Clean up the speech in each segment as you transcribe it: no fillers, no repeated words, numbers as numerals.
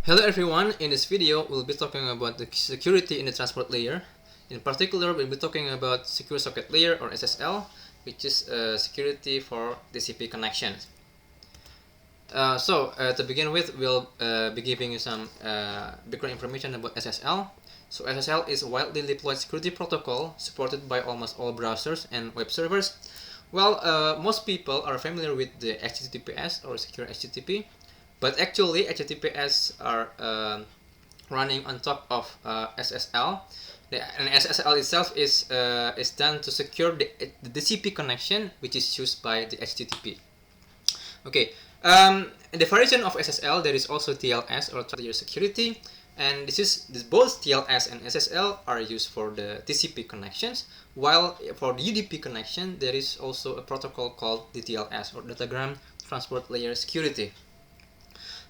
Hello everyone, in this video we'll be talking about the security in the transport layer. In particular, we'll be talking about secure socket layer or SSL, which is security for TCP connections. To begin with, we'll be giving you some background information about SSL. So SSL is a widely deployed security protocol supported by almost all browsers and web servers. Well, most people are familiar with the HTTPS or secure HTTP. But actually, HTTPS are running on top of SSL. And SSL itself is done to secure the TCP connection, which is used by the HTTP. Okay. In the version of SSL, there is also TLS or transport layer security, and both TLS and SSL are used for the TCP connections. While for the UDP connection, there is also a protocol called DTLS or Datagram Transport Layer Security.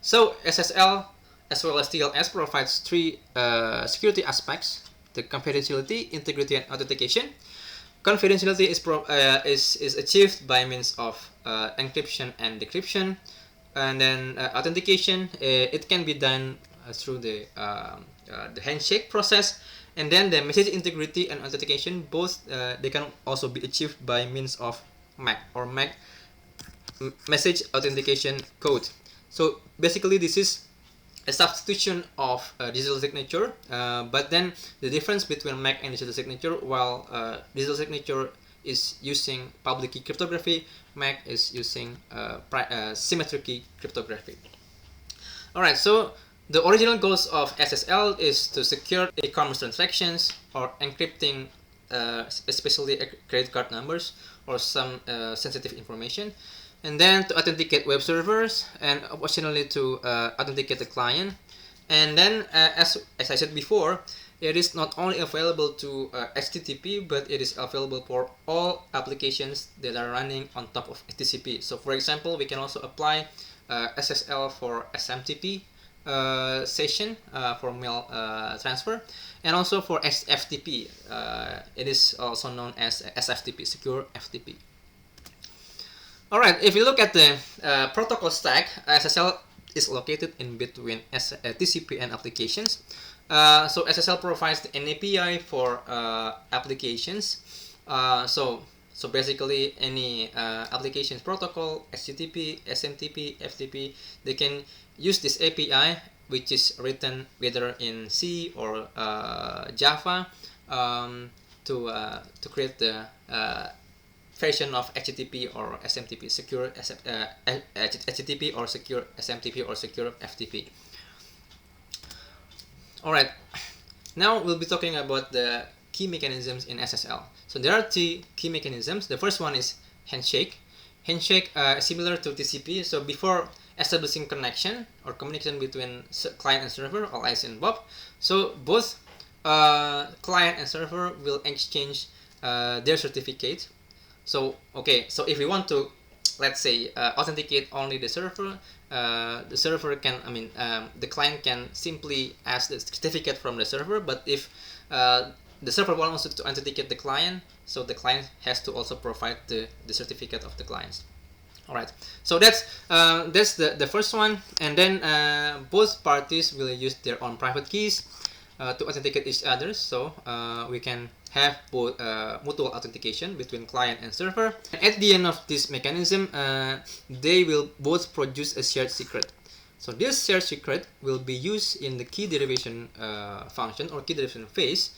So SSL as well as TLS provides three security aspects: the confidentiality, integrity, and authentication. Confidentiality is achieved by means of encryption and decryption, and then authentication it can be done through the handshake process, and then the message integrity and authentication both they can also be achieved by means of MAC or MAC message authentication code. So basically, this is a substitution of digital signature, but then the difference between MAC and digital signature, while digital signature is using public key cryptography, MAC is using symmetric key cryptography. Alright, so the original goals of SSL is to secure e-commerce transactions or encrypting especially credit card numbers or some sensitive information, and then to authenticate web servers, and optionally to authenticate the client. And then as I said before, it is not only available to HTTP, but it is available for all applications that are running on top of TCP. So for example, we can also apply SSL for SMTP session for mail transfer, and also for FTP. It is also known as SFTP, secure FTP. Alright, if you look at the protocol stack, SSL is located in between TCP and applications. So SSL provides an API for applications. So basically any applications protocol, HTTP, SMTP, FTP, they can use this API, which is written whether in C or Java, to create the version of HTTP or SMTP, secure HTTP or secure SMTP or secure FTP. Alright, now we'll be talking about the key mechanisms in SSL. So there are three key mechanisms. The first one is handshake. Handshake similar to TCP. So before establishing connection or communication between client and server, all eyes and Bob, so both client and server will exchange their certificate. So if we want to, let's say, authenticate only the server can, the client can simply ask the certificate from the server. But if the server wants to authenticate the client, so the client has to also provide the certificate of the clients. Alright, so that's the first one, and then both parties will use their own private keys to authenticate each other. So we can have both mutual authentication between client and server. And at the end of this mechanism, they will both produce a shared secret. So this shared secret will be used in the key derivation function or key derivation phase,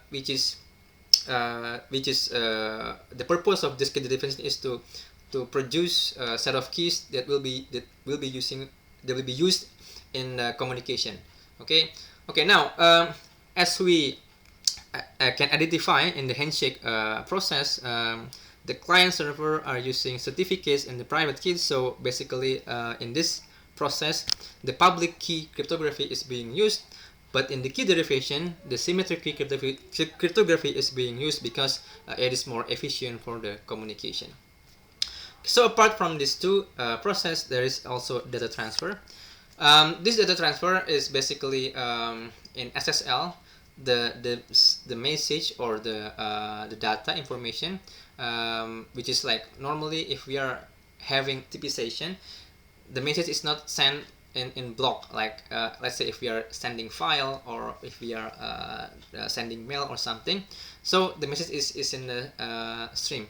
which is the purpose of this key derivation is to produce a set of keys that will be used in communication. Okay, now as we can identify in the handshake process, the client server are using certificates and the private keys. So basically in this process, the public key cryptography is being used, but in the key derivation, the symmetric key cryptography is being used because it is more efficient for the communication. So apart from these two processes, there is also data transfer. This data transfer is basically in SSL, the message or the data information, which is like normally if we are having TP session, the message is not sent in block, like let's say if we are sending file or if we are sending mail or something. So the message is in the stream,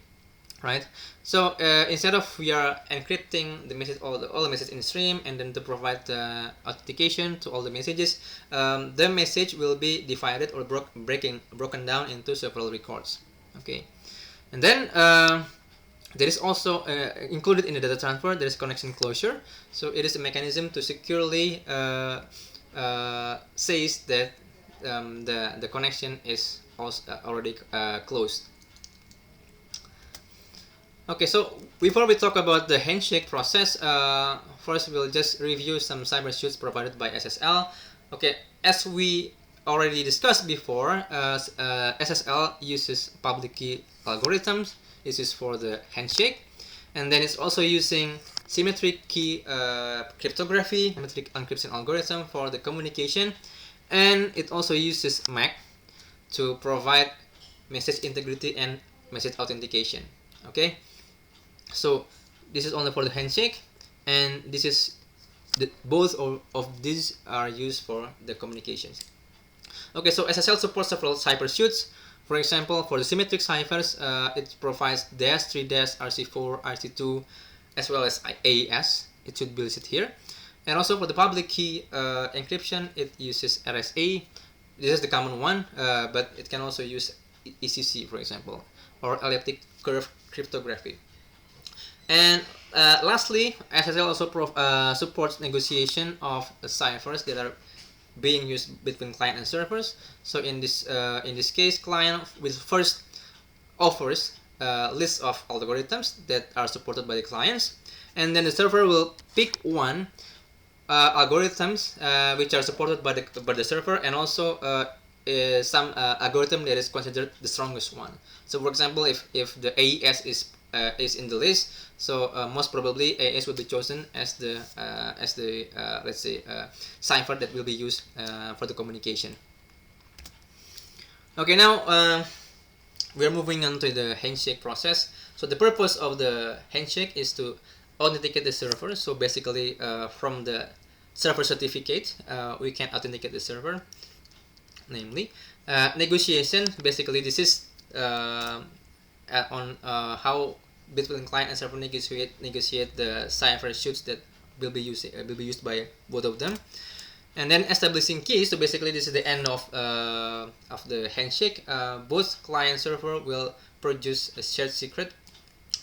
right? So instead of we are encrypting the message, all the message in stream, and then to provide the authentication to all the messages, the message will be divided or broken down into several records. Okay, and then there is also included in the data transfer, there is connection closure. So it is a mechanism to securely says that the connection is also already closed. Okay, so before we talk about the handshake process, first we'll just review some cyber suits provided by SSL. Okay, as we already discussed before, SSL uses public key algorithms. This is for the handshake, and then it's also using symmetric key cryptography, symmetric encryption algorithm for the communication, and it also uses MAC to provide message integrity and message authentication. Okay, so this is only for the handshake, and this is both of these are used for the communications. Okay, so SSL supports several cipher suites. For example, for the symmetric ciphers, it provides DAS, 3DAS, RC4, RC2, as well as AES. It should be listed here. And also for the public key encryption, it uses RSA. This is the common one, but it can also use ECC, for example, or elliptic curve cryptography. And lastly, SSL also supports negotiation of ciphers that are being used between client and servers. So in this case, client will first offers a list of algorithms that are supported by the clients, and then the server will pick one algorithms which are supported by the server, and also some algorithm that is considered the strongest one. So for example, if the AES is in the list, so most probably AES will be chosen as the let's say cipher that will be used for the communication. Okay, now we are moving on to the handshake process. So the purpose of the handshake is to authenticate the server. So basically, from the server certificate, we can authenticate the server. Namely, negotiation. Basically, this is on how between client and server negotiate the cipher suits that will be used by both of them. And then establishing keys. So basically, this is the end of the handshake. Both client and server will produce a shared secret.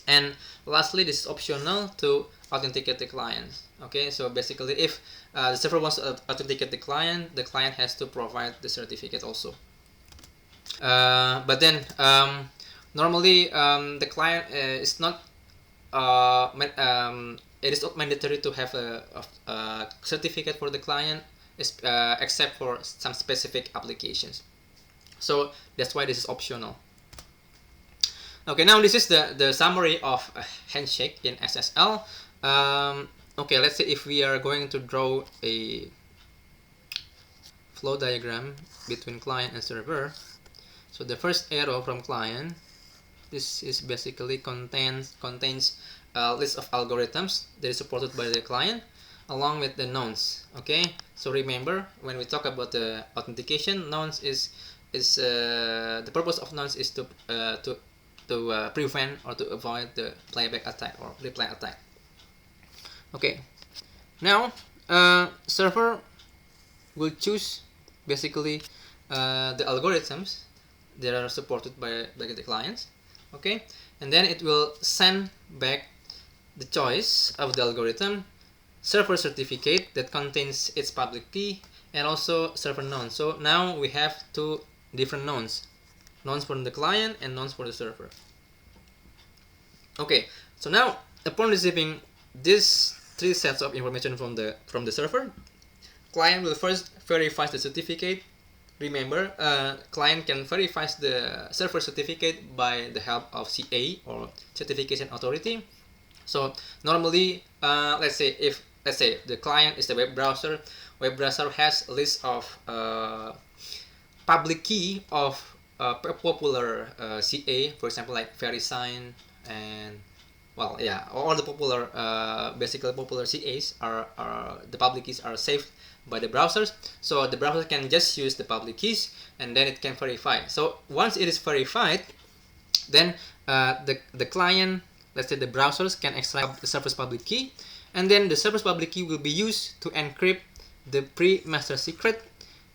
And lastly, this is optional to authenticate the client. Okay, so basically, if the server wants to authenticate the client has to provide the certificate also. But then normally the client is not it is not mandatory to have a certificate for the client, except for some specific applications. So that's why this is optional. Okay, now this is the summary of a handshake in SSL. Okay, let's say if we are going to draw a flow diagram between client and server. So the first arrow from client, this is basically contains a list of algorithms that is supported by the client, along with the nonce. Okay, so remember, when we talk about the authentication, nonce is the purpose of nonce is to prevent or to avoid the playback attack or reply attack. Okay, now server will choose basically the algorithms that are supported by the clients. Okay, and then it will send back the choice of the algorithm, server certificate that contains its public key, and also server nonce. So now we have two different nonce for the client and nonce for the server. Okay, so now upon receiving these three sets of information from the server, client will first verify the certificate. Remember, client can verify the server certificate by the help of CA or certification authority. So normally, let's say the client is the web browser has a list of public key of popular CA, for example, like VeriSign and well, yeah, all the popular, basically popular CAs are the public keys are saved by the browsers. So the browser can just use the public keys and then it can verify. So once it is verified, then the client, let's say the browsers, can extract the server's public key, and then the server's public key will be used to encrypt the pre-master secret,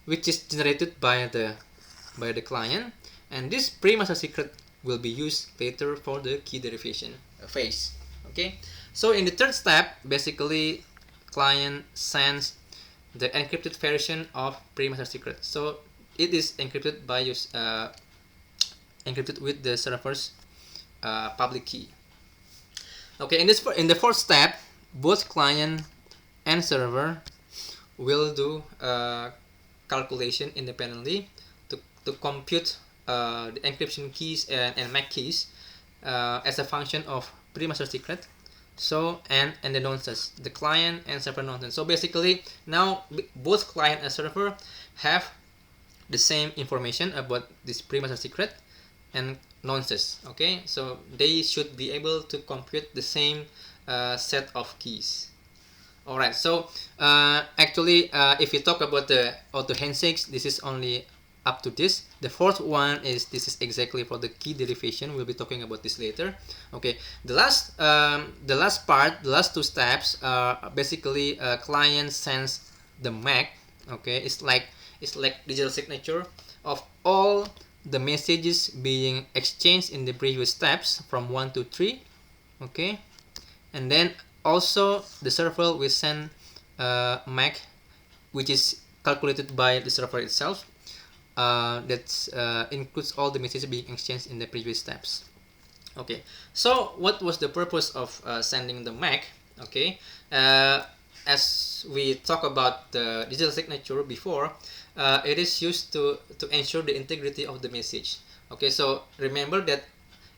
which is generated by the client, and this pre-master secret will be used later for the key derivation phase. Okay, so in the third step, basically client sends the encrypted version of pre-master secret. So it is encrypted by encrypted with the server's public key. Okay, in the fourth step, both client and server will do calculation independently to compute the encryption keys and MAC keys as a function of pre-master secret. So and the nonces, the client and server nonces. So basically now both client and server have the same information about this pre-master secret and nonces. Okay, so they should be able to compute the same set of keys. Alright, so actually if you talk about the auto handshakes, this is only up to this. The fourth one is this is exactly for the key derivation. We'll be talking about this later. Okay, the last part, the last two steps are basically client sends the MAC. Okay, it's like digital signature of all the messages being exchanged in the previous steps from 1 to 3. Okay, and then also the server will send MAC, which is calculated by the server itself. That includes all the messages being exchanged in the previous steps. Okay, so what was the purpose of sending the MAC? Okay, as we talked about the digital signature before, it is used to ensure the integrity of the message. Okay, so remember that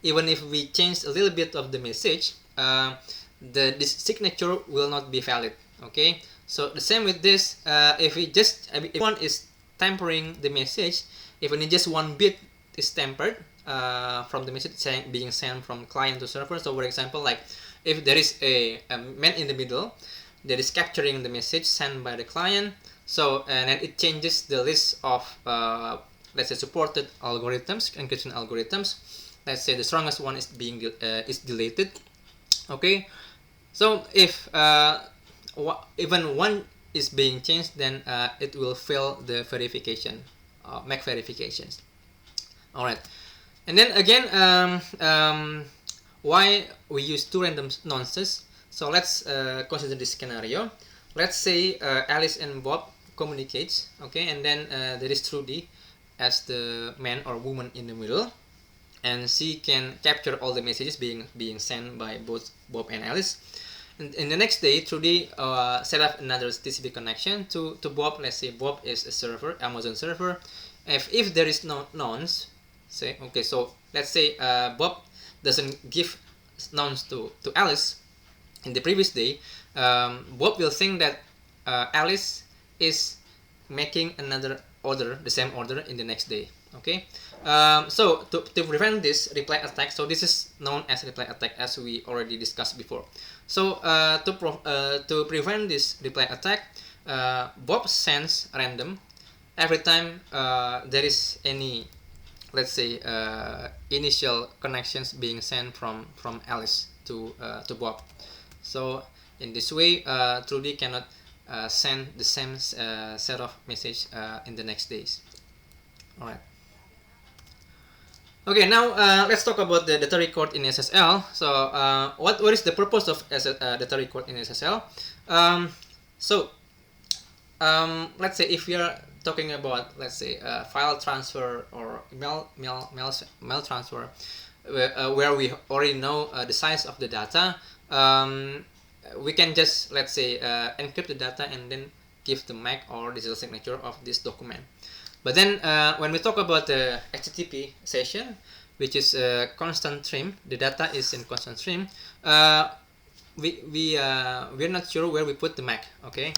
even if we change a little bit of the message, this signature will not be valid. Okay, so the same with this. If one is tampering the message, even if just one bit is tampered from the message being sent from client to server. So for example, like if there is a man in the middle that is capturing the message sent by the client, so and then it changes the list of let's say supported algorithms, encryption algorithms. Let's say the strongest one is being is deleted. Okay, so if even one is being changed, then it will fail the verification, MAC verifications. All right, and then again, why we use two random nonces? So let's consider this scenario. Let's say Alice and Bob communicates, okay, and then there is Trudy as the man or woman in the middle, and she can capture all the messages being sent by both Bob and Alice. And in the next day, Trudy set up another TCP connection to Bob. Let's say Bob is a server, Amazon server. If there is no nonce, say okay, so let's say Bob doesn't give nonce to Alice in the previous day, Bob will think that Alice is making another order, the same order in the next day. Okay, so to prevent this reply attack, so this is known as reply attack as we already discussed before. So to prevent this reply attack, Bob sends random every time there is any, let's say, initial connections being sent from Alice to Bob. So in this way, Trudy cannot send the same set of message in the next days. All right. Okay, now let's talk about the data record in SSL. So what is the purpose of data record in SSL? Let's say if we are talking about, let's say, file transfer or mail transfer, where we already know the size of the data, we can just, let's say, encrypt the data and then give the MAC or digital signature of this document. But then when we talk about the HTTP session, which is constant stream, the data is in constant stream, we're not sure where we put the MAC. Okay,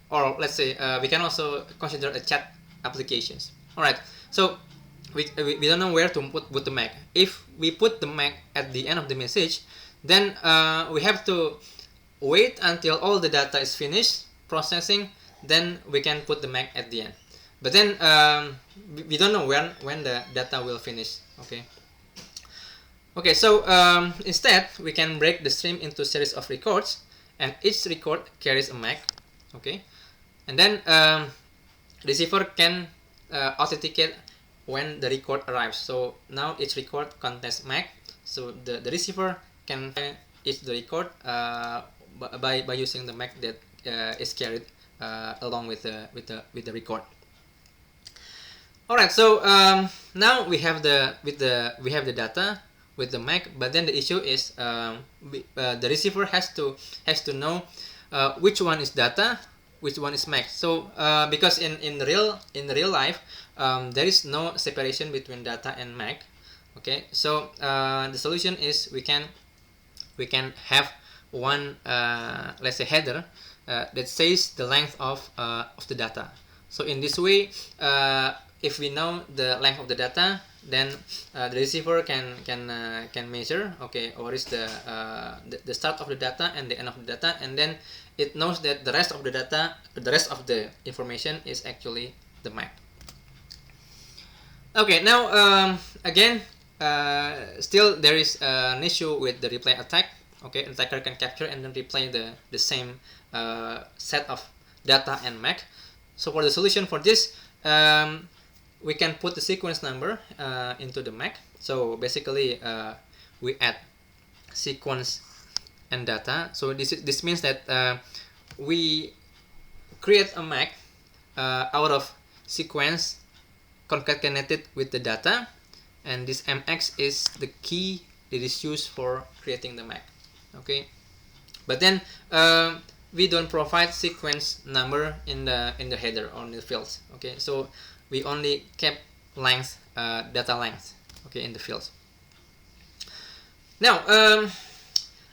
or let's say we can also consider a chat applications. All right, so we don't know where to put the MAC. If we put the MAC at the end of the message, then we have to wait until all the data is finished processing, then we can put the MAC at the end. But then we don't know when the data will finish. Okay, so instead we can break the stream into series of records, and each record carries a MAC. Okay, and then receiver can authenticate when the record arrives. So now each record contains MAC, so the receiver can find each the record by using the MAC that is carried along with the record. All right, so now we have the data with the MAC, but then the issue is the receiver has to know which one is data, which one is MAC. So because in real life there is no separation between data and MAC. Okay, so the solution is we can have one let's say header that says the length of the data. So in this way, if we know the length of the data, then the receiver can measure, okay, what is the start of the data and the end of the data, and then it knows that the rest of the data, the rest of the information is actually the MAC. Okay, now again, still there is an issue with the replay attack. Okay, an attacker can capture and then replay the same set of data and MAC. So for the solution for this, we can put the sequence number into the MAC. So basically, we add sequence and data. So this means that we create a MAC out of sequence concatenated with the data, and this MX is the key that is used for creating the MAC. Okay, but then we don't provide sequence number in the header or in the fields. Okay, so we only kept length, data length, okay, in the fields. Now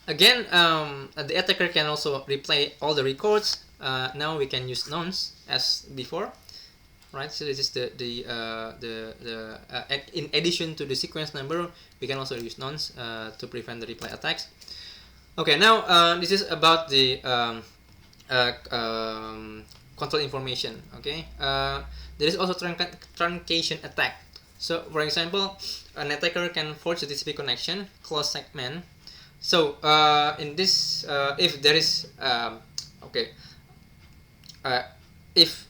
again, the attacker can also replay all the records. Now we can use nonce as before, right? So this is in addition to the sequence number, we can also use nonce to prevent the replay attacks. Okay, now this is about the control information. Okay, there is also truncation attack. So for example, an attacker can forge the TCP connection, close segment. So in this, if there is if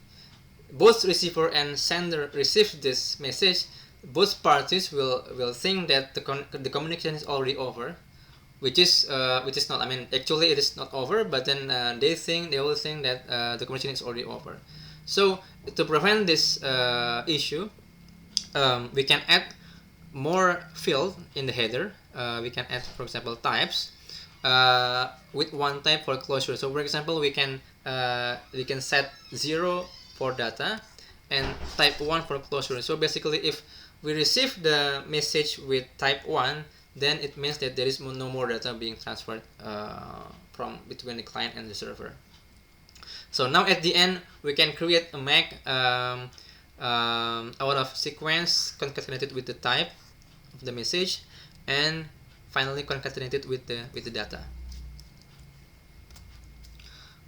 both receiver and sender receive this message, both parties will think that the communication is already over, which is not. I mean, actually it is not over, but then they will think that the communication is already over. So to prevent this issue, we can add more field in the header. We can add, for example, types with one type for closure. So for example, we can set 0 for data and type 1 for closure. So basically, if we receive the message with type 1, then it means that there is no more data being transferred from between the client and the server. So now at the end, we can create a MAC out of sequence concatenated with the type of the message, and finally concatenated with the data.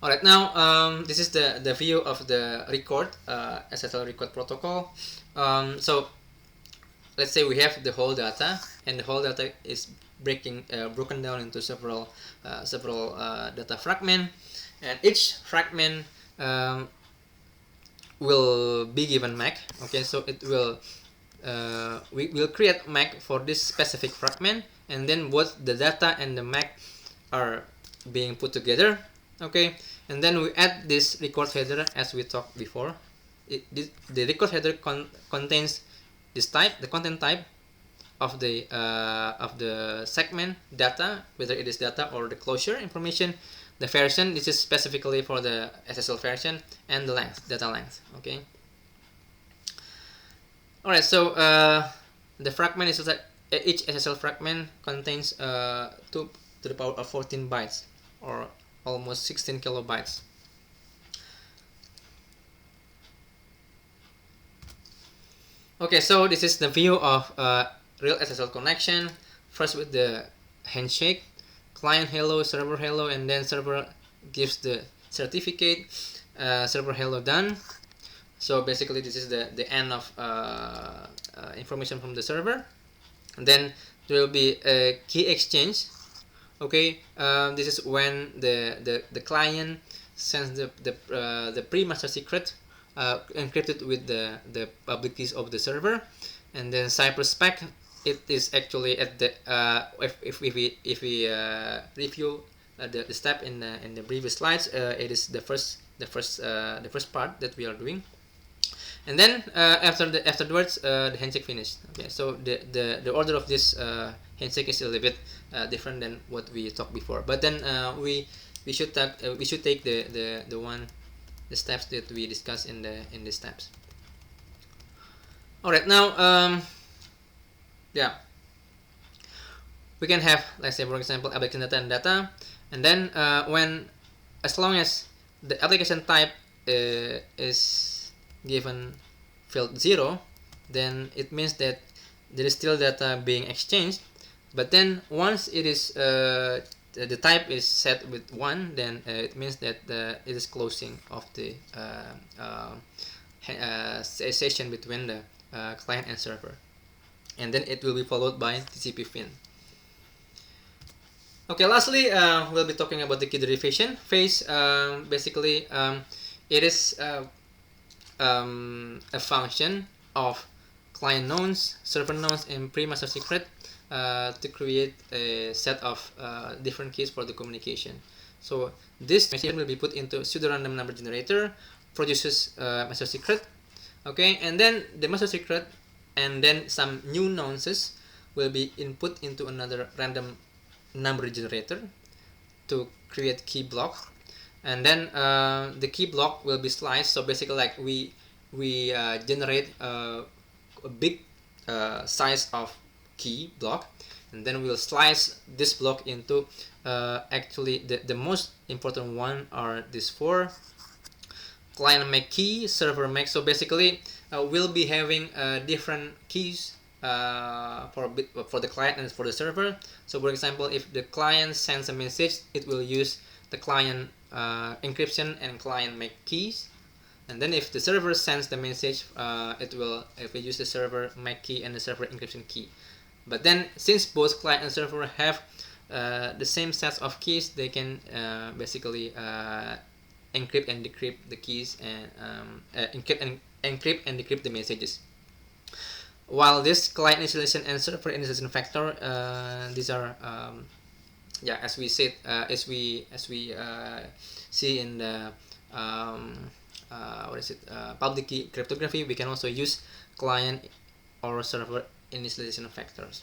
Alright, now this is the view of the record, SSL record protocol. So let's say we have the whole data, and the whole data is broken down into several data fragments, and each fragment will be given MAC. Okay, so it will we will create MAC for this specific fragment, and then both the data and the MAC are being put together. Okay, and then we add this record header as we talked before. The record header contains this type, the content type of the segment data, whether it is data or the closure information, the version, this is specifically for the SSL version, and the length, data length. Okay. Alright, so the fragment is that each SSL fragment contains 2 to the power of 14 bytes, or almost 16 kilobytes. Okay, so this is the view of real SSL connection. First with the handshake, client hello, server hello, and then server gives the certificate, server hello done. So basically this is the end of information from the server. And then there will be a key exchange. Okay, this is when the client sends the pre-master secret encrypted with the public keys of the server, and then cyberspec, it is actually at the if we review the step in the previous slides, it is the first part that we are doing. And then afterwards the handshake finished. Okay, so the order of this handshake is a little bit different than what we talked before, but then we should take the steps that we discussed in the steps. All right, now yeah, we can have, let's say for example, application data and data, and then when, as long as the application type is given field 0, then it means that there is still data being exchanged. But then once it is the type is set with 1, then it means that it is closing of the session between the client and server, and then it will be followed by TCP fin. Okay, lastly, we'll be talking about the key derivation phase. Basically, it is a function of client nonce, server nonce, and pre-master secret to create a set of different keys for the communication. So this machine will be put into pseudo-random number generator, produces master secret, okay, and then the master secret and then some new nonces will be input into another random number generator to create key block, and then the key block will be sliced. So basically, like we generate a big size of key block, and then we'll slice this block into actually the most important one are these 4: client make key, server make. So basically we'll be having different keys for the client and for the server. So for example, if the client sends a message, it will use the client encryption and client make keys, and then if the server sends the message, it will use the server make key and the server encryption key. But then since both client and server have the same sets of keys, they can basically encrypt and decrypt the keys, and encrypt and decrypt the messages. While this client initialization and server initialization factor, these are yeah, as we said, as we see in the what is it, public key cryptography, we can also use client or server initialization factors.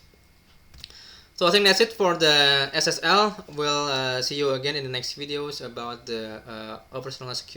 So I think that's it for the SSL. We'll see you again in the next videos about the operational security.